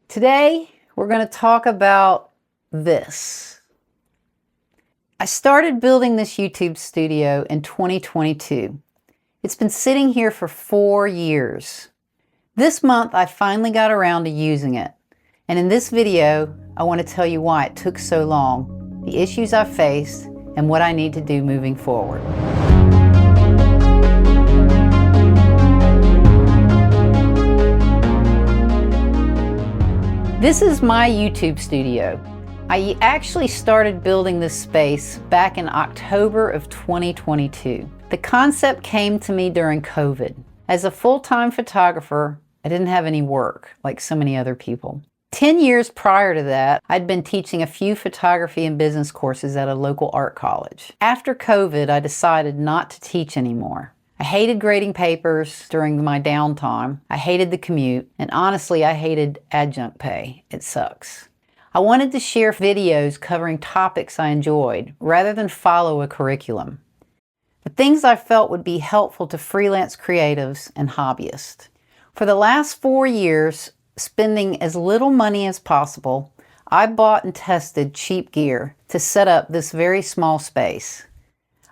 Today, we're going to talk about this. I started building this YouTube studio in 2022. It's been sitting here for 4 years. This month, I finally got around to using it. And in this video, I want to tell you why it took so long, the issues I faced, and what I need to do moving forward. This is my YouTube studio. I actually started building this space back in October of 2022. The concept came to me during COVID. As a full-time photographer, I didn't have any work like so many other people. 10 years prior to that, I'd been teaching a few photography and business courses at a local art college. After COVID, I decided not to teach anymore. I hated grading papers during my downtime. I hated the commute, and honestly, I hated adjunct pay. It sucks. I wanted to share videos covering topics I enjoyed, rather than follow a curriculum. The things I felt would be helpful to freelance creatives and hobbyists. For the last 4 years, spending as little money as possible, I bought and tested cheap gear to set up this very small space.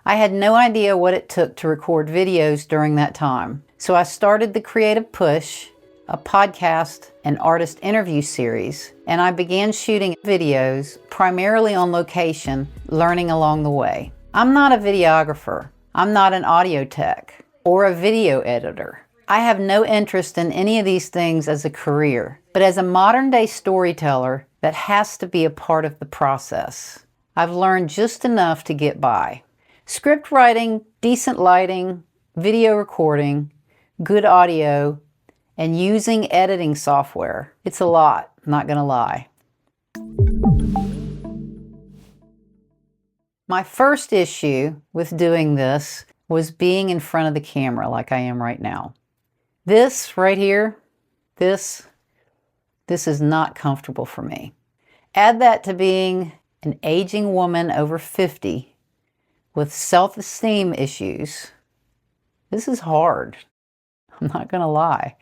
I had no idea what it took to record videos during that time. So I started the Creative Push, a podcast and artist interview series, and I began shooting videos primarily on location, learning along the way. I'm not a videographer. I'm not an audio tech or a video editor. I have no interest in any of these things as a career, but as a modern day storyteller, that has to be a part of the process. I've learned just enough to get by. Script writing, decent lighting, video recording, good audio, and using editing software. It's a lot, I'm not gonna lie. My first issue with doing this was being in front of the camera like I am right now. This right here, this is not comfortable for me. Add that to being an aging woman over 50 with self-esteem issues. This is hard. I'm not gonna lie.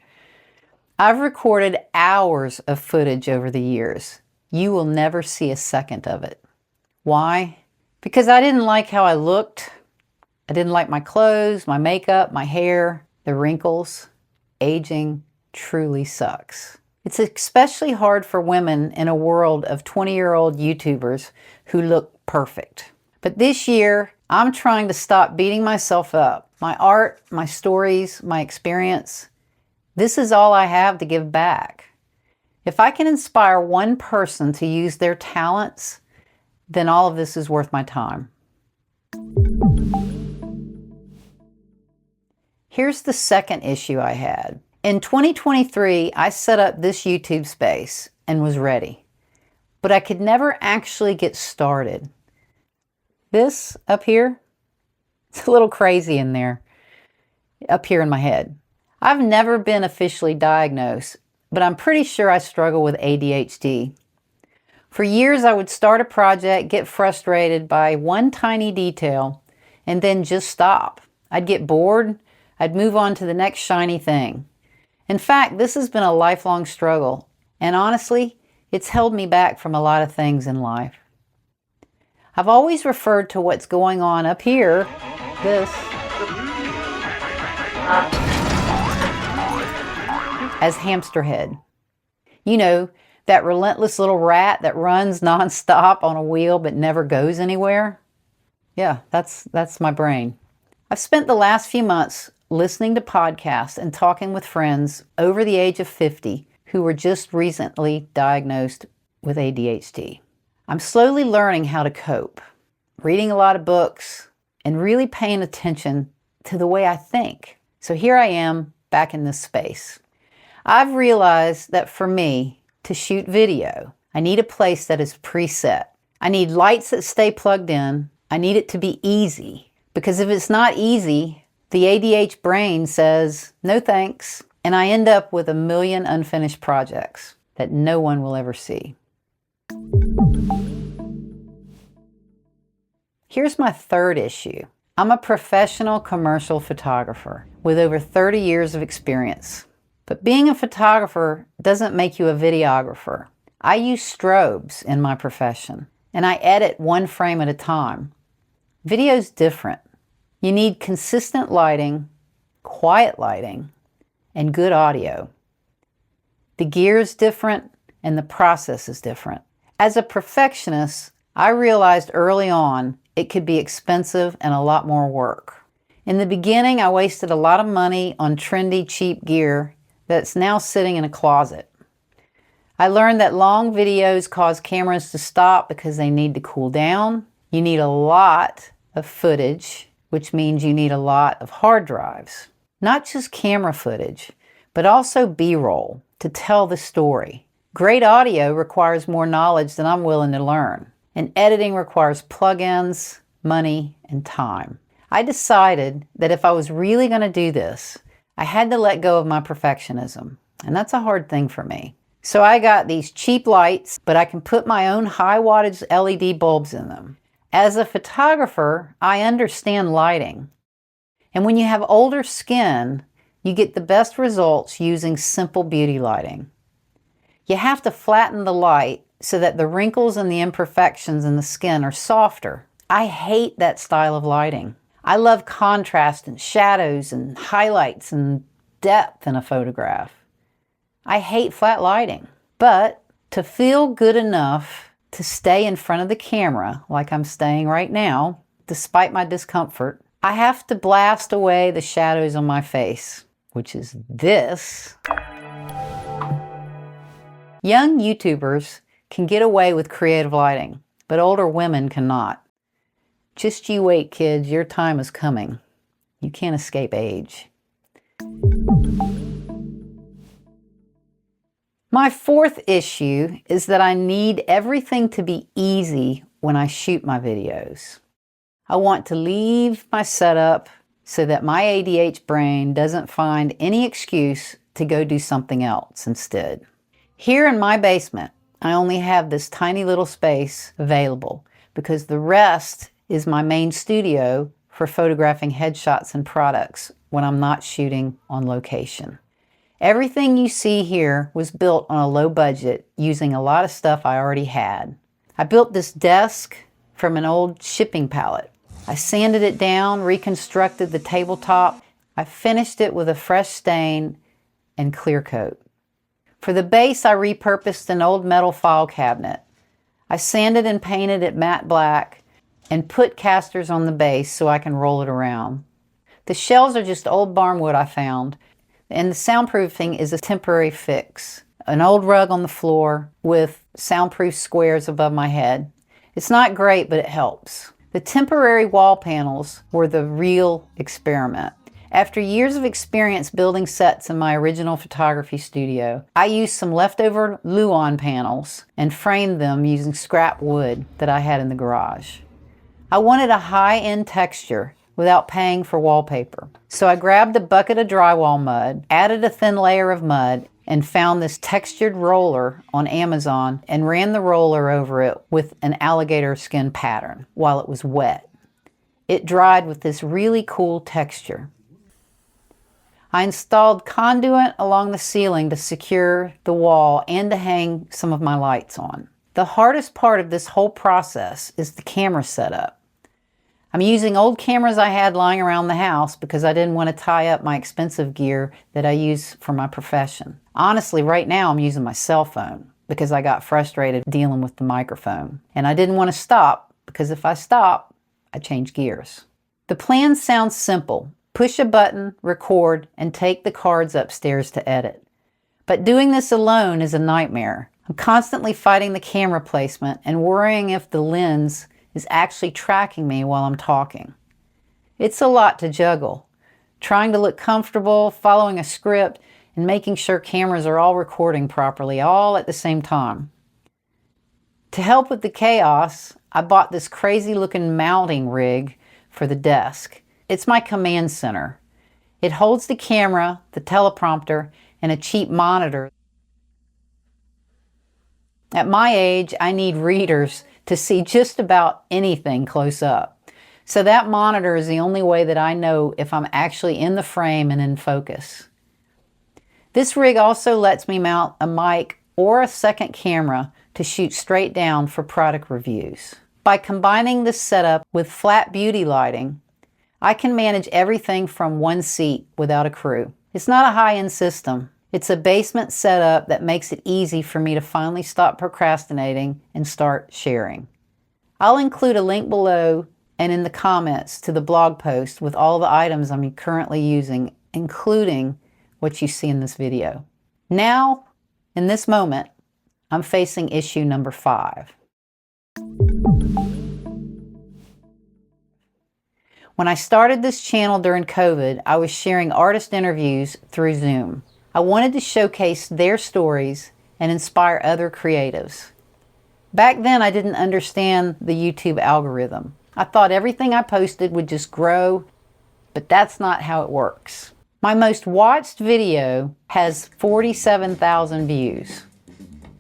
I've recorded hours of footage over the years. You will never see a second of it. Why? Because I didn't like how I looked. I didn't like my clothes, my makeup, my hair, the wrinkles. Aging truly sucks. It's especially hard for women in a world of 20-year-old YouTubers who look perfect. But this year, I'm trying to stop beating myself up. My art, my stories, my experience, this is all I have to give back. If I can inspire one person to use their talents, then all of this is worth my time. Here's the second issue I had. In 2023, I set up this YouTube space and was ready, but I could never actually get started. This up here, it's a little crazy in there, up here in my head. I've never been officially diagnosed, but I'm pretty sure I struggle with ADHD. For years, I would start a project, get frustrated by one tiny detail, and then just stop. I'd get bored, I'd move on to the next shiny thing. In fact, this has been a lifelong struggle, and honestly, it's held me back from a lot of things in life. I've always referred to what's going on up here, this, as Hamster Head. You know, that relentless little rat that runs nonstop on a wheel but never goes anywhere? Yeah, that's my brain. I've spent the last few months listening to podcasts and talking with friends over the age of 50 who were just recently diagnosed with ADHD. I'm slowly learning how to cope, reading a lot of books, and really paying attention to the way I think. So here I am back in this space. I've realized that for me to shoot video, I need a place that is preset. I need lights that stay plugged in. I need it to be easy, because if it's not easy, the ADHD brain says, no thanks, and I end up with a million unfinished projects that no one will ever see. Here's my third issue. I'm a professional commercial photographer with over 30 years of experience. But being a photographer doesn't make you a videographer. I use strobes in my profession, and I edit one frame at a time. Video's different. You need consistent lighting, quiet lighting, and good audio. The gear is different, and the process is different. As a perfectionist, I realized early on it could be expensive and a lot more work. In the beginning, I wasted a lot of money on trendy, cheap gear that's now sitting in a closet. I learned that long videos cause cameras to stop because they need to cool down. You need a lot of footage, which means you need a lot of hard drives. Not just camera footage, but also B-roll to tell the story. Great audio requires more knowledge than I'm willing to learn, and editing requires plugins, money, and time. I decided that if I was really going to do this, I had to let go of my perfectionism, and that's a hard thing for me. So I got these cheap lights, but I can put my own high wattage LED bulbs in them. As a photographer, I understand lighting. And when you have older skin, you get the best results using simple beauty lighting. You have to flatten the light so that the wrinkles and the imperfections in the skin are softer. I hate that style of lighting. I love contrast and shadows and highlights and depth in a photograph. I hate flat lighting, but to feel good enough to stay in front of the camera like I'm staying right now, despite my discomfort, I have to blast away the shadows on my face, which is this. Young YouTubers can get away with creative lighting, but older women cannot. Just you wait, kids, your time is coming. You can't escape age. My fourth issue is that I need everything to be easy when I shoot my videos. I want to leave my setup so that my ADHD brain doesn't find any excuse to go do something else instead. Here in my basement, I only have this tiny little space available because the rest is my main studio for photographing headshots and products when I'm not shooting on location. Everything you see here was built on a low budget using a lot of stuff I already had. I built this desk from an old shipping pallet. I sanded it down, reconstructed the tabletop. I finished it with a fresh stain and clear coat. For the base, I repurposed an old metal file cabinet. I sanded and painted it matte black and put casters on the base so I can roll it around. The shelves are just old Barnwood I found, and the soundproofing is a temporary fix. An old rug on the floor with soundproof squares above my head. It's not great, but it helps. The temporary wall panels were the real experiment. After years of experience building sets in my original photography studio, I used some leftover Luan panels and framed them using scrap wood that I had in the garage. I wanted a high-end texture without paying for wallpaper. So I grabbed a bucket of drywall mud, added a thin layer of mud, and found this textured roller on Amazon and ran the roller over it with an alligator skin pattern while it was wet. It dried with this really cool texture. I installed conduit along the ceiling to secure the wall and to hang some of my lights on. The hardest part of this whole process is the camera setup. I'm using old cameras I had lying around the house because I didn't want to tie up my expensive gear that I use for my profession. Honestly, right now I'm using my cell phone because I got frustrated dealing with the microphone. And I didn't want to stop because if I stop, I change gears. The plan sounds simple. Push a button, record, and take the cards upstairs to edit. But doing this alone is a nightmare. I'm constantly fighting the camera placement and worrying if the lens is actually tracking me while I'm talking. It's a lot to juggle, trying to look comfortable, following a script, and making sure cameras are all recording properly, all at the same time. To help with the chaos, I bought this crazy looking mounting rig for the desk. It's my command center. It holds the camera, the teleprompter, and a cheap monitor. At my age, I need readers to see just about anything close up. So that monitor is the only way that I know if I'm actually in the frame and in focus. This rig also lets me mount a mic or a second camera to shoot straight down for product reviews. By combining this setup with flat beauty lighting, I can manage everything from one seat without a crew. It's not a high-end system. It's a basement setup that makes it easy for me to finally stop procrastinating and start sharing. I'll include a link below and in the comments to the blog post with all the items I'm currently using, including what you see in this video. Now, in this moment, I'm facing issue number 5. When I started this channel during COVID, I was sharing artist interviews through Zoom. I wanted to showcase their stories and inspire other creatives. Back then, I didn't understand the YouTube algorithm. I thought everything I posted would just grow, but that's not how it works. My most watched video has 47,000 views,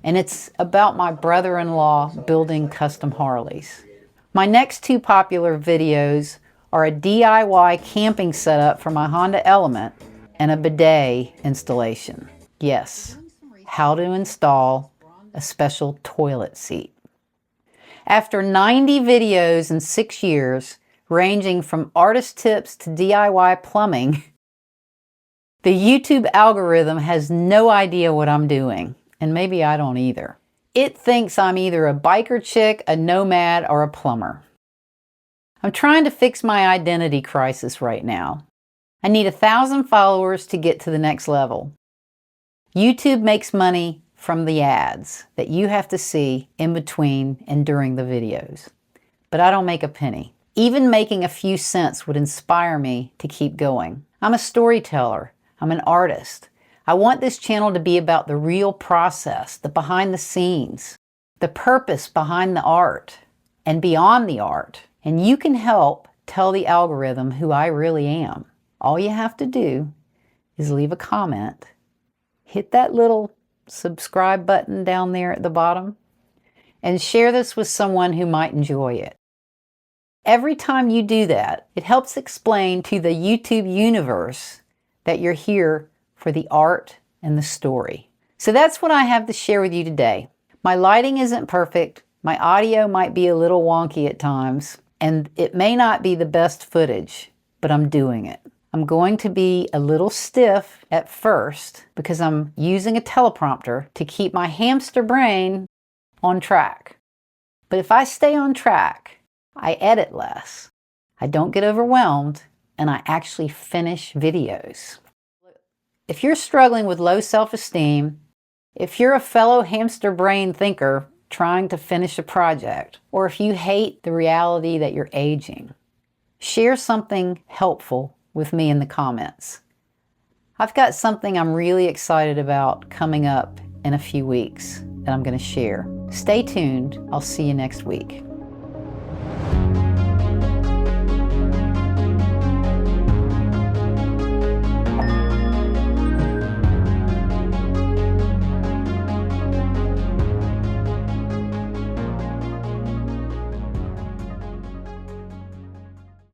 and it's about my brother-in-law building custom Harleys. My next 2 popular videos are a DIY camping setup for my Honda Element and a bidet installation. Yes, how to install a special toilet seat. After 90 videos in 6 years, ranging from artist tips to DIY plumbing, the YouTube algorithm has no idea what I'm doing, and maybe I don't either. It thinks I'm either a biker chick, a nomad, or a plumber. I'm trying to fix my identity crisis right now. I need 1,000 followers to get to the next level. YouTube makes money from the ads that you have to see in between and during the videos. But I don't make a penny. Even making a few cents would inspire me to keep going. I'm a storyteller. I'm an artist. I want this channel to be about the real process, the behind the scenes, the purpose behind the art and beyond the art. And you can help tell the algorithm who I really am. All you have to do is leave a comment, hit that little subscribe button down there at the bottom, and share this with someone who might enjoy it. Every time you do that, it helps explain to the YouTube universe that you're here for the art and the story. So that's what I have to share with you today. My lighting isn't perfect, my audio might be a little wonky at times, and it may not be the best footage, but I'm doing it. I'm going to be a little stiff at first because I'm using a teleprompter to keep my hamster brain on track. But if I stay on track, I edit less, I don't get overwhelmed, and I actually finish videos. If you're struggling with low self-esteem, if you're a fellow hamster brain thinker trying to finish a project, or if you hate the reality that you're aging, share something helpful with me in the comments. I've got something I'm really excited about coming up in a few weeks that I'm going to share. Stay tuned. I'll see you next week.